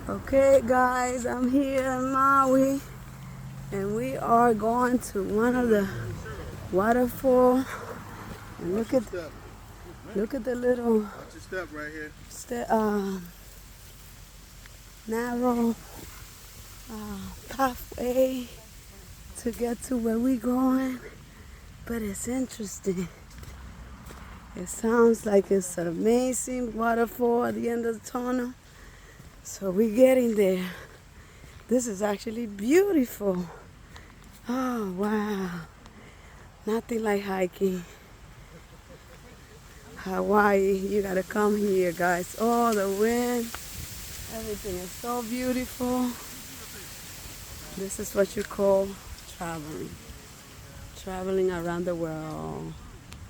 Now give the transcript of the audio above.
Okay guys, I'm here in Maui and we are going to one of the waterfall. And look at the little Watch your step right here. Narrow pathway to get to where we going, but it's interesting. It sounds like it's an amazing waterfall at the end of the tunnel. So we're getting there. This is actually beautiful. Oh wow. Nothing like hiking. Hawaii, you gotta come here guys. Oh, the wind, everything is so beautiful. This is what you call traveling. Traveling around the world.